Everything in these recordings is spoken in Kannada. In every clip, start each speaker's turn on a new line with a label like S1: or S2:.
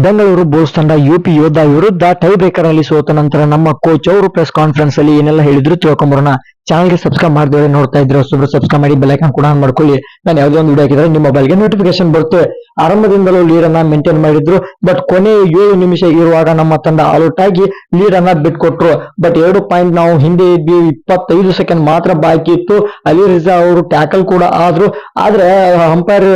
S1: ಬೆಂಗಳೂರು ಬುಲ್ಸ್ ತಂಡ ಯುಪಿ ಯೋಧಾ ವಿರುದ್ಧ ಟೈ ಬ್ರೇಕರ್ ನಲ್ಲಿ ಸೋತ ನಂತರ ನಮ್ಮ ಕೋಚ್ ಅವರು ಪ್ರೆಸ್ ಕಾನ್ಫರೆನ್ಸ್ ಅಲ್ಲಿ ಏನೆಲ್ಲ ಹೇಳಿದ್ರು ತಿಳ್ಕೊಂಬರೋಣ. ಚಾನಲ್ಗೆ ಸಬ್ಸ್ಕ್ರೈಬ್ ಮಾಡಿದ್ರೆ ನೋಡ್ತಾ ಇದ್ರೆ ಸಬ್ಸ್ಕ್ರೈಬ್ ಮಾಡಿ ಬೆಲ್ ಐಕಾನ್ ಕೂಡ ಆನ್ ಮಾಡ್ಕೊಳ್ಳಿ. ನಾನು ಯಾವುದೇ ಒಂದು ವಿಡಿಯೋ ಹಾಕಿದ್ರೆ ನಿಮ್ಮ ಮೊಬೈಲ್ಗೆ ನೋಟಿಫಿಕೇಶನ್ ಬರುತ್ತೆ. ಆರಂಭದಿಂದಲೂ ಲೀಡ್ ಅನ್ನ ಮೇಂಟೈನ್ ಮಾಡಿದ್ರು, ಬಟ್ ಕೊನೆ 7 ನಿಮಿಷ ಇರುವಾಗ ನಮ್ಮ ತಂಡ ಔಟ್ ಆಗಿ ಲೀಡ್ ಅನ್ನ ಬಿಟ್ಕೊಟ್ರು. ಬಟ್ 2 ಪಾಯಿಂಟ್ ನಾವು ಹಿಂದೆ ಇದ್ವಿ. 25 ಸೆಕೆಂಡ್ ಮಾತ್ರ ಬಾಕಿ ಇತ್ತು. ಅಲಿ ರಿಜಾ ಅವರು ಟ್ಯಾಕಲ್ ಕೂಡ ಆದ್ರೆ ಅಂಪೈರ್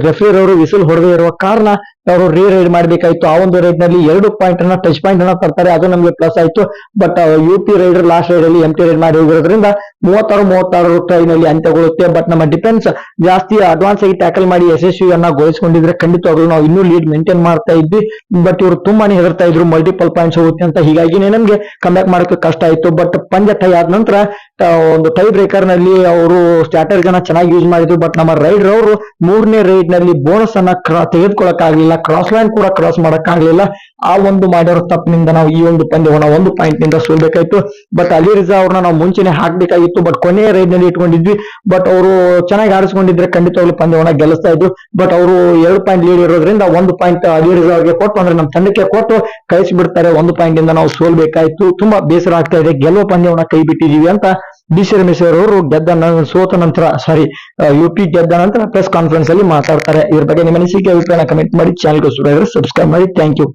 S1: ರೆಫ್ರಿ ಅವರು ವಿಸಿಲ್ ಹೊಡೆದೇ ಇರುವ ಕಾರಣ ಅವರು ರೈಡ್ ಮಾಡಬೇಕಾಯ್ತು. ಆ ಒಂದು ರೈಡ್ ನಲ್ಲಿ 2 ಪಾಯಿಂಟ್ ಅನ್ನ ಟಚ್ ಪಾಯಿಂಟ್ ಅನ್ನ ತರ್ತಾರೆ, ಅದು ನಮಗೆ ಪ್ಲಸ್ ಆಯ್ತು. But UP raider last raid ಅಲ್ಲಿ ಎಂಟಿ ರೈಡ್ ಮಾಡಿ ಹೋಗಿರೋದ್ರಿಂದ 36 ಟೈನಲ್ಲಿ ಅಂತ್ಯಗೊಳ್ಳುತ್ತೆ. ಬಟ್ ನಮ್ಮ ಡಿಫೆನ್ಸ್ ಜಾಸ್ತಿ ಅಡ್ವಾನ್ಸ್ ಆಗಿ ಟ್ಯಾಕಲ್ ಮಾಡಿ ಯಶಸ್ವಿಯನ್ನ ಗೋಯಿಸಿಕೊಂಡಿದ್ರೆ ಖಂಡಿತವಾಗ್ಲೂ ನಾವು ಇನ್ನೂ ಲೀಡ್ ಮೇಂಟೈನ್ ಮಾಡ್ತಾ ಇದ್ವಿ. ಬಟ್ ಇವರು ತುಂಬಾನೇ ಹೆದರ್ತಾ ಇದ್ರು ಮಲ್ಟಿಪಲ್ ಪಾಯಿಂಟ್ಸ್ ಹೋಗುತ್ತೆ ಅಂತ, ಹೀಗಾಗಿನೇ ನಮ್ಗೆ ಕಮ್ಬ್ಯಾಕ್ ಮಾಡೋಕೆ ಕಷ್ಟ ಆಯ್ತು. ಬಟ್ ಪಂದ್ಯ ಟೈ ಆದ ನಂತರ ಒಂದು ಟೈ ಬ್ರೇಕರ್ ನಲ್ಲಿ ಅವರು ಸ್ಟ್ರಾಟಜಿ ಚೆನ್ನಾಗಿ ಯೂಸ್ ಮಾಡಿದ್ರು. ಬಟ್ ನಮ್ಮ ರೈಡರ್ ಅವರು 3ನೇ ರೈಡ್ ನಲ್ಲಿ ಬೋನಸ್ ಅನ್ನ ತೆಗೆದುಕೊಳ್ಳಕ್ಕಾಗ್ಲಿಲ್ಲ, ಕ್ರಾಸ್ ಲೈನ್ ಕೂಡ ಕ್ರಾಸ್ ಮಾಡಕ್ಕಾಗ್ಲಿಲ್ಲ. ಆ ಒಂದು ಮಾಡಿರೋ ತಪ್ಪಿನಿಂದ ನಾವು ಈ ಒಂದು ಪಂದ್ಯವನ್ನ 1 ಪಾಯಿಂಟ್ ನಿಂದ ಸೋಲ್ಬೇಕಾಯ್ತು. ಬಟ್ ಅಲಿ ರಿಜಾ ಅವ್ರನ್ನ ನಾವು ಮುಂಚೆನೆ ಹಾಕ್ಬೇಕಾಗಿತ್ತು, ಬಟ್ ಕೊನೆಯ ರೈಡ್ ನಲ್ಲಿ ಇಟ್ಕೊಂಡಿದ್ವಿ. ಬಟ್ ಅವರು ಚೆನ್ನಾಗಿ ಆಡಿಸ್ಕೊಂಡಿದ್ರೆ ಖಂಡಿತವಾಗ್ಲೂ ಪಂದ್ಯವನ್ನ ಗೆಲ್ಲಿಸ್ತಾ ಇದ್ರು. ಬಟ್ ಅವರು 2 ಪಾಯಿಂಟ್ ಲೀಡ್ ಇರೋದ್ರಿಂದ 1 ಪಾಯಿಂಟ್ ಅಲಿ ರಿಜಾ ಅವ್ರಿಗೆ ಕೊಟ್ಟು, ಅಂದ್ರೆ ನಮ್ಮ ತಂಡಕ್ಕೆ ಕೊಟ್ಟು ಕಳಿಸಿ ಬಿಡ್ತಾರೆ. 1 ಪಾಯಿಂಟ್ ಇಂದ ನಾವು ಸೋಲ್ಬೇಕಾಯ್ತು. ತುಂಬಾ ಬೇಸರ ಆಗ್ತಾ ಇದೆ, ಗೆಲ್ಲುವ ಪಂದ್ಯವನ್ನ ಕೈ ಬಿಟ್ಟಿದೀವಿ ಅಂತ ಡಿ.ಸಿ. ರಮೇಶ್ವರ್ ಅವರು ಸೋತ ನಂತರ ಯುಪಿ ಗೆದ್ದ ನಂತರ ಪ್ರೆಸ್ ಕಾನ್ಫರೆನ್ಸ್ ಅಲ್ಲಿ ಮಾತಾಡ್ತಾರೆ. ಇದ್ರ ಬಗ್ಗೆ ನಿಮ್ಮ ಅನಿಸಿಕೆ ಅಭಿಪ್ರಾಯ ಕಮೆಂಟ್ ಮಾಡಿ, ಚಾನಲ್ಗೆ ಸಬ್ಸ್ಕ್ರೈಬ್ ಮಾಡಿ. Thank you.